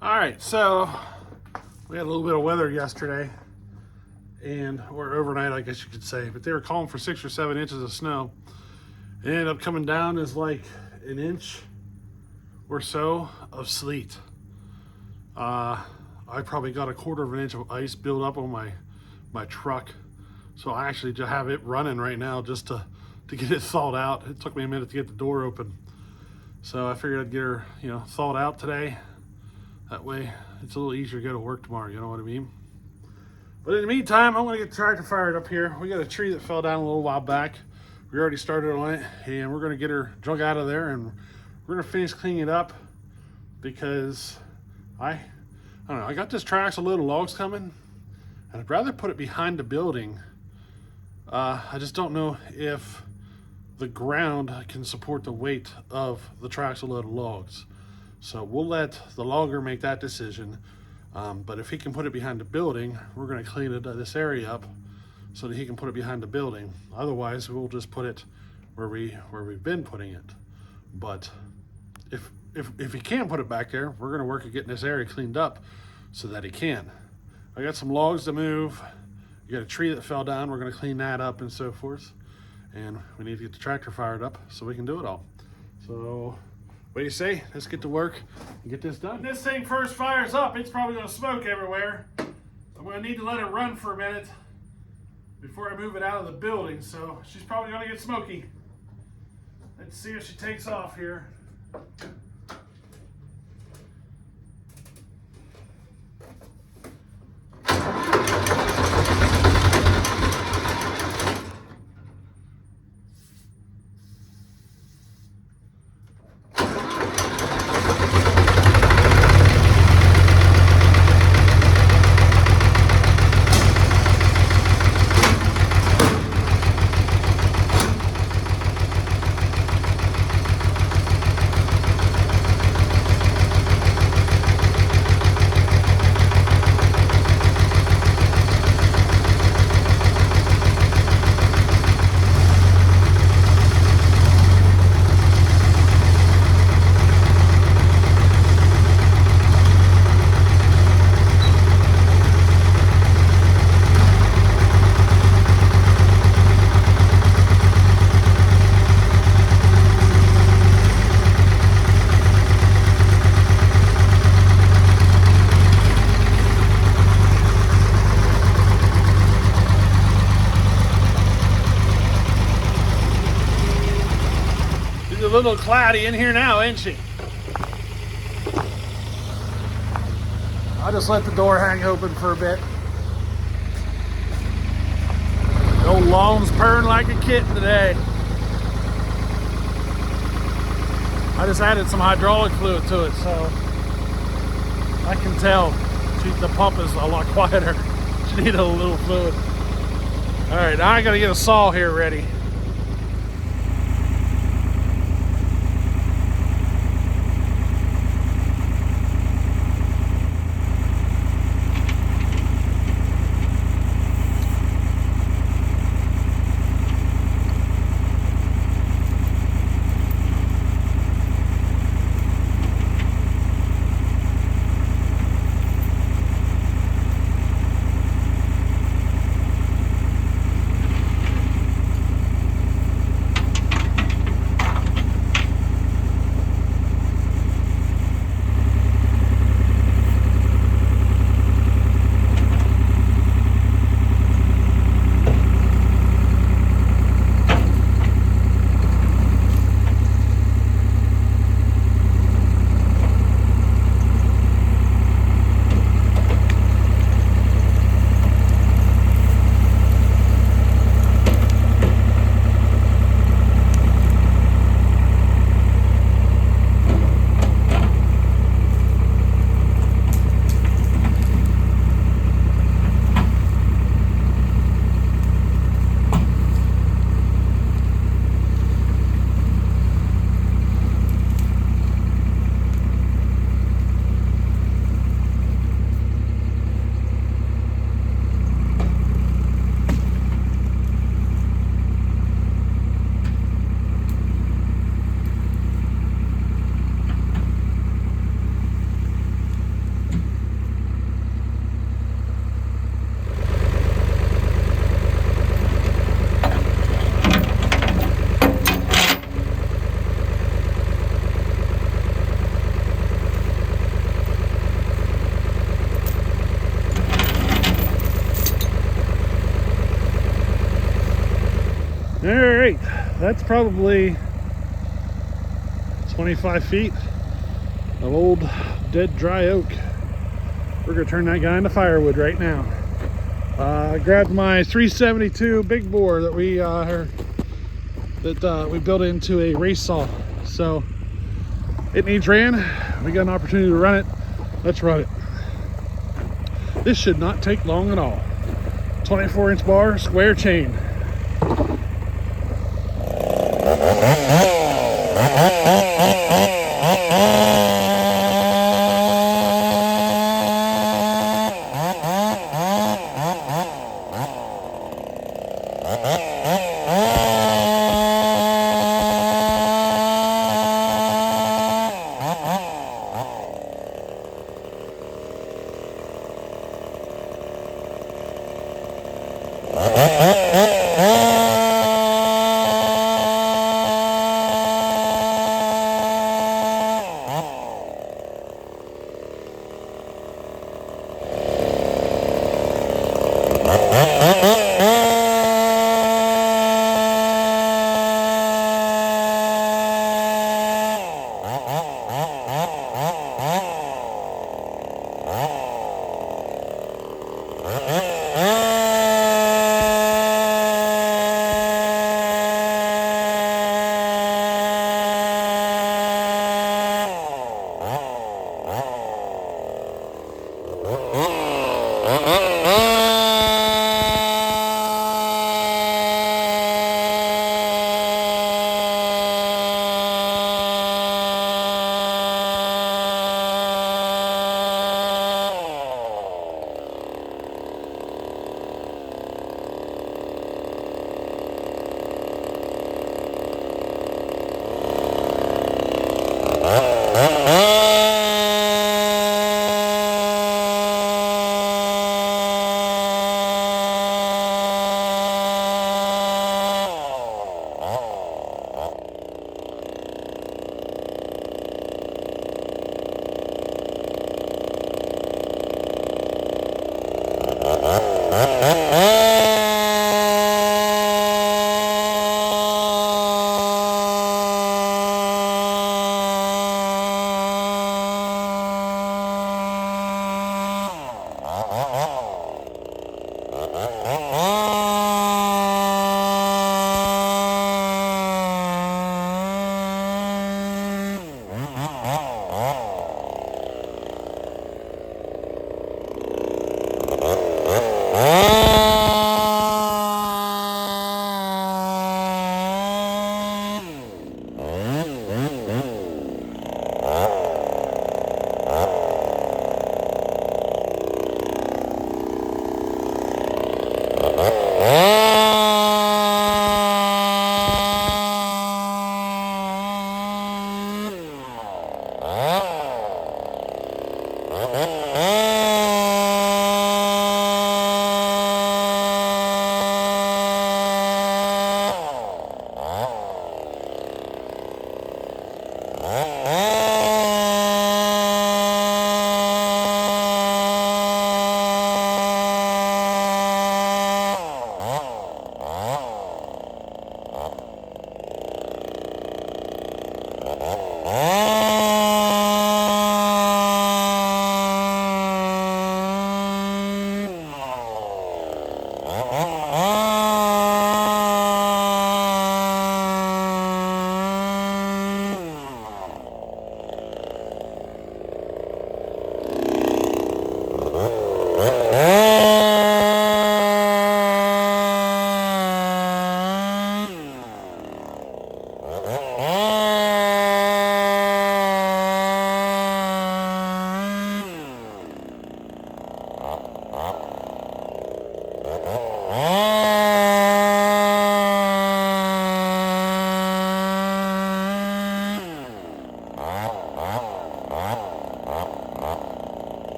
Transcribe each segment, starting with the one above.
All right, so we had a little bit of weather yesterday, or overnight, I guess you could say, but they were calling for 6 or 7 inches of snow. It ended up coming down as like an inch or so of sleet. I probably got a quarter of an inch of ice built up on my truck, so I actually just have it running right now just to get it thawed out. It took me a minute to get the door open, so I figured I'd get her, thawed out today. That way it's a little easier to go to work tomorrow, you know what I mean? But in the meantime, I'm gonna get the tractor fired up here. We got a tree that fell down a little while back. We already started on it, and we're gonna get her drug out of there, and we're gonna finish cleaning it up because I don't know, I got this tractor load of logs coming, and I'd rather put it behind the building. I just don't know if the ground can support the weight of the tractor load of logs. So we'll let the logger make that decision. But if he can put it behind the building, we're going to clean this area up so that he can put it behind the building. Otherwise, we'll just put it where we've been putting it. But if he can put it back there, we're going to work at getting this area cleaned up so that he can. I got some logs to move. You got a tree that fell down. We're going to clean that up and so forth. And we need to get the tractor fired up so we can do it all. So what do you say? Let's get to work and get this done. When this thing first fires up, it's probably going to smoke everywhere. I'm going to need to let it run for a minute before I move it out of the building. So she's probably going to get smoky. Let's see if she takes off here. A little cloudy in here now, isn't she? I'll just let the door hang open for a bit. The old lawn's purring like a kitten today. I just added some hydraulic fluid to it, so I can tell the pump is a lot quieter. She needed a little fluid. All right, now I gotta get a saw here ready. That's probably 25 feet of old dead dry oak. We're gonna turn that guy into firewood right now. I grabbed my 372 big bore that we built into a race saw. So it needs ran. We got an opportunity to run it. Let's run it. This should not take long at all. 24-inch bar, square chain.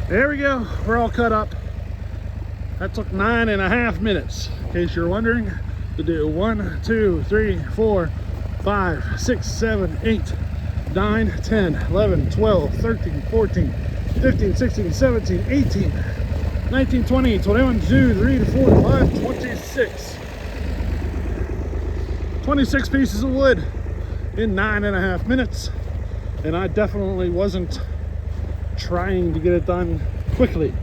There we go, we're all cut up. That took 9.5 minutes, in case you're wondering, to do 1, 2, 3, 4, 5, 6, 7, 8, 9, 10, 11, 12, 13, 14, 15, 16, 17, 18, 19, 20, 21, 22, 23, 24, 25, 26. 26 pieces of wood in 9.5 minutes. And I definitely wasn't trying to get it done quickly.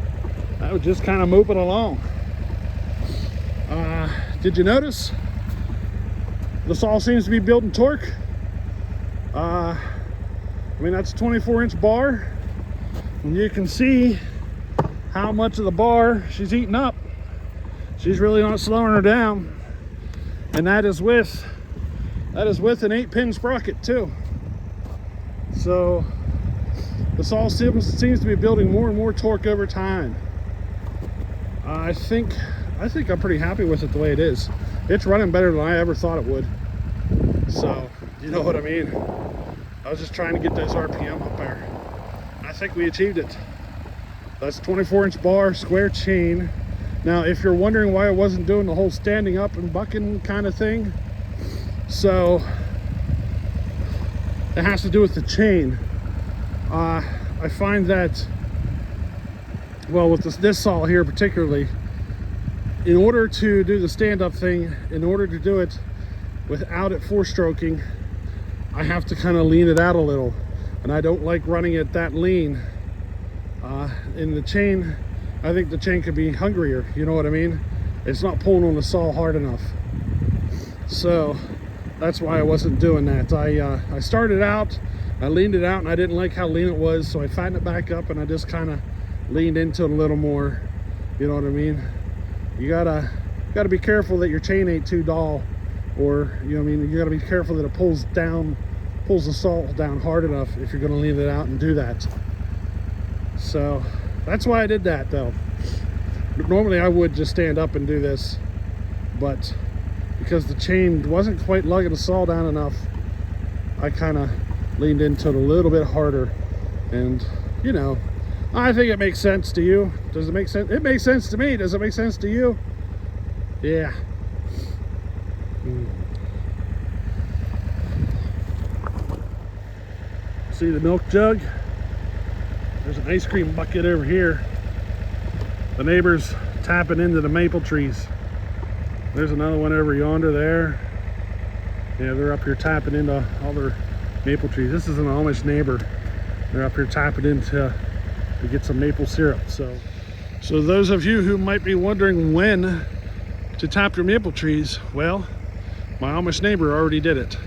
I was just kind of moving along. Did you notice the saw seems to be building torque? I mean, that's a 24-inch bar, and you can see how much of the bar she's eating up. She's really not slowing her down, and that is with an 8-pin sprocket too. So the saw seems to be building more and more torque over time. I think I'm pretty happy with it the way it is. It's running better than I ever thought it would. So, you know what I mean? I was just trying to get those RPM up there. I think we achieved it. That's 24-inch bar, square chain. Now, if you're wondering why I wasn't doing the whole standing up and bucking kind of thing, so it has to do with the chain. I find that, well, with this saw here particularly, in order to do the stand-up thing, in order to do it without it four-stroking, I have to kind of lean it out a little, and I don't like running it that lean. In the chain, I think the chain could be hungrier, you know what I mean? It's not pulling on the saw hard enough. So that's why I wasn't doing that. I started out, I leaned it out, and I didn't like how lean it was, so I fattened it back up, and I just kind of leaned into it a little more, you know what I mean? You gotta be careful that your chain ain't too dull, or, you know what I mean, you gotta be careful that it pulls the saw down hard enough if you're gonna lean it out and do that. So that's why I did that though. Normally I would just stand up and do this, but because the chain wasn't quite lugging the saw down enough, I kind of leaned into it a little bit harder. And you know, I think it makes sense to you. Does it make sense? It makes sense to me. Does it make sense to you? Yeah. See the milk jug? There's an ice cream bucket over here. The neighbor's tapping into the maple trees. There's another one over yonder there. Yeah, they're up here tapping into all their maple trees. This is an Amish neighbor. They're up here tapping into to get some maple syrup. So those of you who might be wondering when to tap your maple trees, well, my Amish neighbor already did it.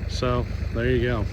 So there you go.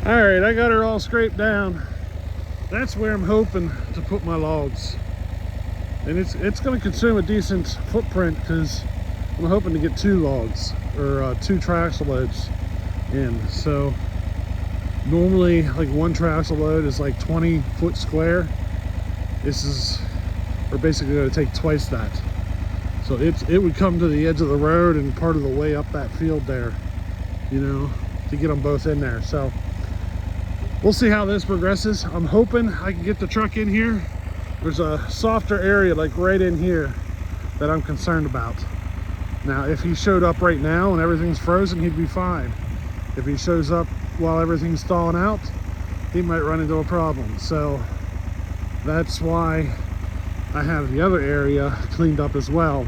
All right, I got her all scraped down. That's where I'm hoping to put my logs. And it's going to consume a decent footprint because I'm hoping to get 2 logs or 2 traxel loads in. So normally like 1 traxel load is like 20 foot square. We're basically going to take twice that. So it would come to the edge of the road and part of the way up that field there, you know, to get them both in there. So we'll see how this progresses. I'm hoping I can get the truck in here. There's a softer area like right in here that I'm concerned about. Now, if he showed up right now and everything's frozen, he'd be fine. If he shows up while everything's thawing out, he might run into a problem. So that's why I have the other area cleaned up as well,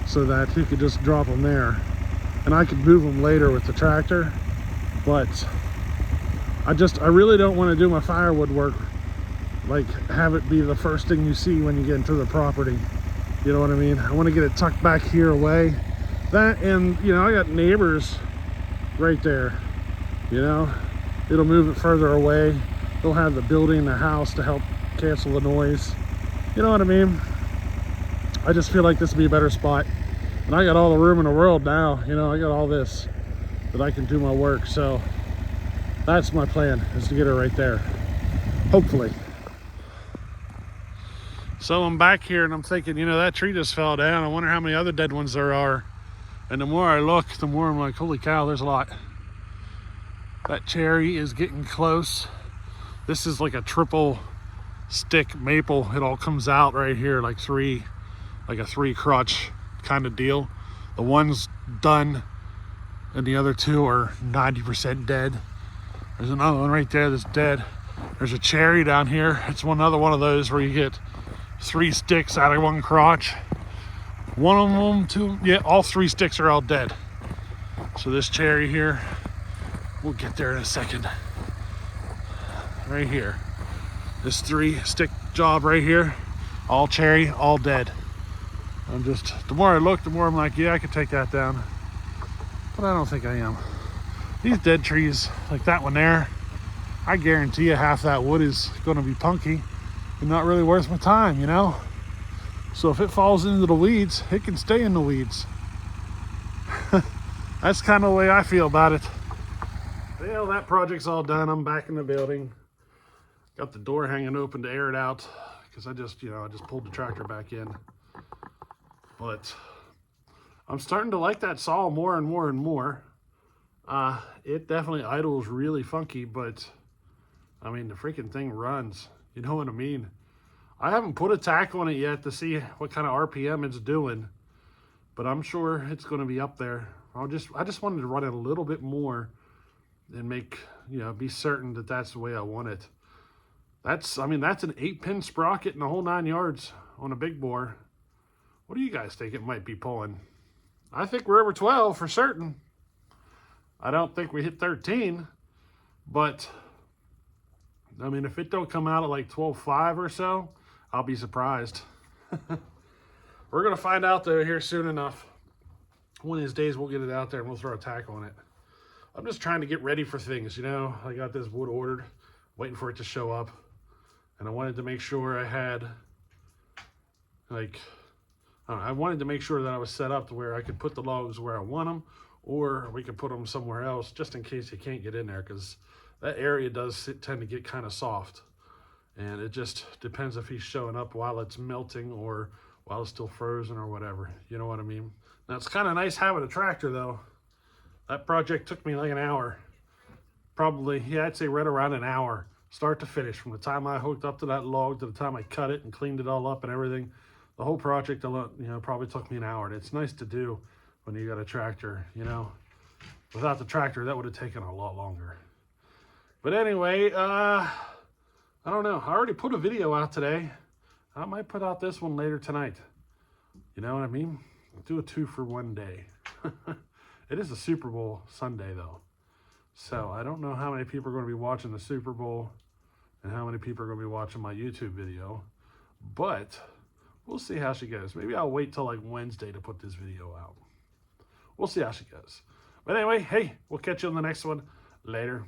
so that he could just drop them there. And I could move them later with the tractor, but I really don't want to do my firewood work like have it be the first thing you see when you get into the property. You know what I mean? I want to get it tucked back here away. That, and you know, I got neighbors right there. You know, it'll move it further away. They'll have the building, the house to help cancel the noise. You know what I mean? I just feel like this would be a better spot. And I got all the room in the world now. You know, I got all this that I can do my work. So that's my plan, is to get her right there. Hopefully. So I'm back here and I'm thinking, you know, that tree just fell down. I wonder how many other dead ones there are. And the more I look, the more I'm like, holy cow, there's a lot. That cherry is getting close. This is like a triple stick maple. It all comes out right here like a 3 crotch kind of deal. The one's done and the other 2 are 90% dead. There's another one right there that's dead. There's a cherry down here. It's another one of those where you get 3 sticks out of 1 crotch. One of them, 2, yeah, all 3 sticks are all dead. So this cherry here, we'll get there in a second. Right here. This 3 stick job right here, all cherry, all dead. The more I look, the more I'm like, yeah, I could take that down. But I don't think I am. These dead trees, like that one there, I guarantee you half that wood is going to be punky and not really worth my time, you know? So if it falls into the weeds, it can stay in the weeds. That's kind of the way I feel about it. Well, that project's all done. I'm back in the building. Got the door hanging open to air it out because I just pulled the tractor back in. But I'm starting to like that saw more and more and more. It definitely idles really funky, but I mean, the freaking thing runs. You know what I mean? I haven't put a tack on it yet to see what kind of RPM it's doing, but I'm sure it's going to be up there. I just wanted to run it a little bit more and make, you know, be certain that that's the way I want it. That's an 8-pin sprocket and the whole 9 yards on a big bore. What do you guys think it might be pulling? I think we're over 12 for certain. I don't think we hit 13, but I mean, if it don't come out at like 12.5 or so, I'll be surprised. We're going to find out though here soon enough. One of these days we'll get it out there and we'll throw a tack on it. I'm just trying to get ready for things, you know. I got this wood ordered, waiting for it to show up. And I wanted to make sure I had, like, I wanted to make sure that I was set up to where I could put the logs where I want them, or we could put them somewhere else just in case you can't get in there, because that area does tend to get kind of soft. And it just depends if he's showing up while it's melting or while it's still frozen or whatever. You know what I mean? Now, it's kind of nice having a tractor, though. That project took me like an hour. Probably, yeah, I'd say right around an hour, start to finish. From the time I hooked up to that log to the time I cut it and cleaned it all up and everything. The whole project, you know, probably took me an hour. And it's nice to do when you got a tractor, you know. Without the tractor, that would have taken a lot longer. But anyway, I don't know. I already put a video out today. I might put out this one later tonight. You know what I mean? Do a 2 for 1 day. It is a Super Bowl Sunday, though. So I don't know how many people are going to be watching the Super Bowl and how many people are going to be watching my YouTube video. But we'll see how she goes. Maybe I'll wait till like Wednesday to put this video out. We'll see how she goes. But anyway, hey, we'll catch you on the next one. Later.